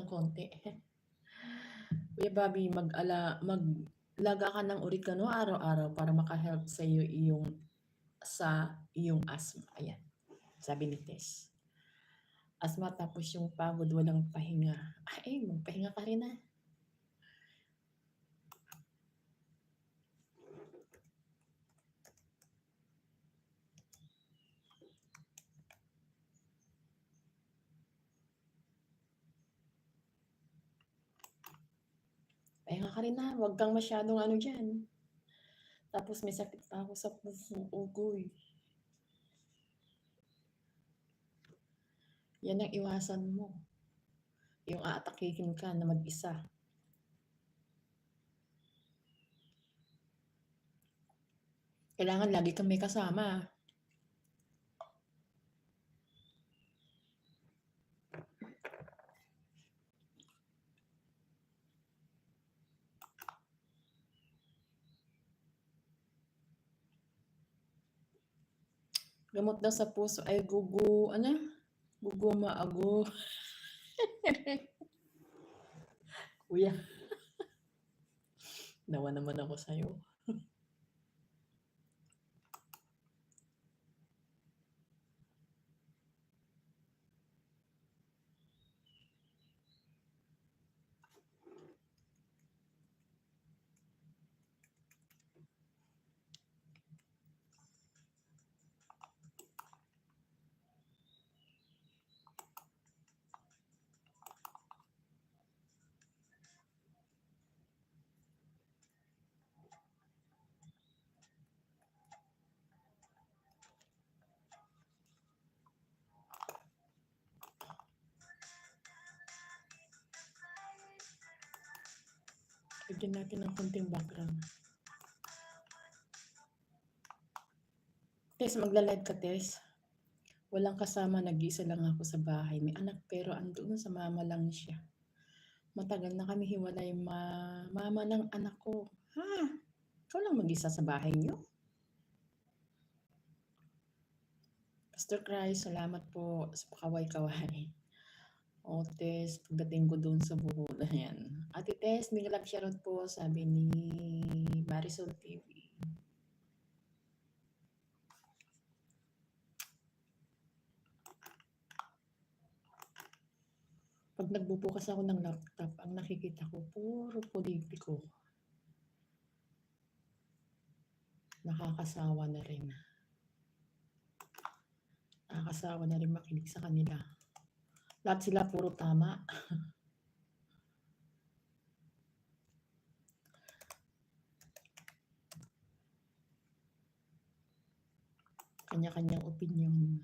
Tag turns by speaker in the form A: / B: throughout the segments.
A: konti. Kuya Bobby, maglaga ka ng oregano araw-araw para maka-help sa iyong asthma. Ayan, sabi ni Tess. Asthma tapos yung pagod, walang pahinga. Ay, magpahinga ka rin ah. Pahinga ka rin na, huwag kang masyadong ano dyan. Tapos may sakit pa ako sa puso, ugoy. Yan ang iwasan mo. Yung aatakihin ka na mag-isa. Kailangan lagi kang may kasama. Gamot daw sa puso ay gugumaago. Kuya, nawa naman ako sa'yo. Bigyan natin ng konting background. Tess, magla-live ka, Tess. Walang kasama, nag-iisa lang ako sa bahay. May anak pero andun sa mama lang siya. Matagal na kami hiwalay, mama ng anak ko. Ha? Ikaw lang mag-isa sa bahay niyo? Pastor Christ, salamat po sa pakaway-kaway. O Tess, pagdating ko doon sa buhol. Ayan. Ate Tess, may love shoutout po, sabi ni Marisol TV. Pag nagbubukas ako ng laptop, ang nakikita ko, puro politiko. Nakakasawa na rin. Nakakasawa na rin makinig sa kanila. Lahat sila puro tama. Kanya-kanyang opinion.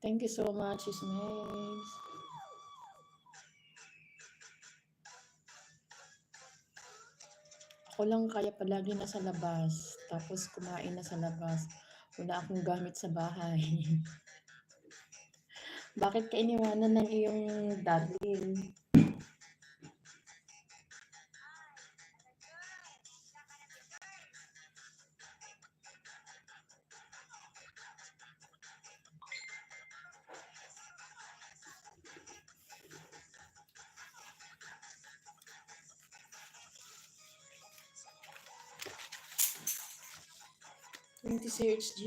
A: Thank you so much, Ismails. Ako lang kaya palagi nasa labas. Tapos kumain na sa labas. Wala akong gamit sa bahay. Bakit ka iniwanan ng iyong darling? CHG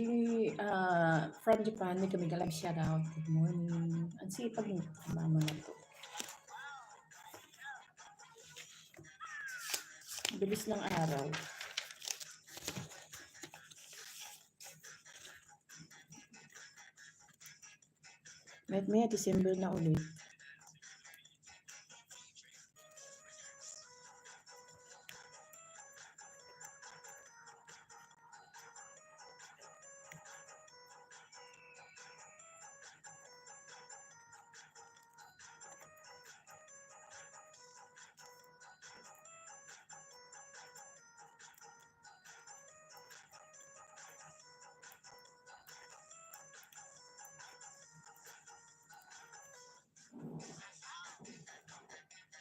A: from Japan, may kami galang shoutout. Good morning. Ang sipag ng mama na to. Bilis ng araw. Maya December na ulit.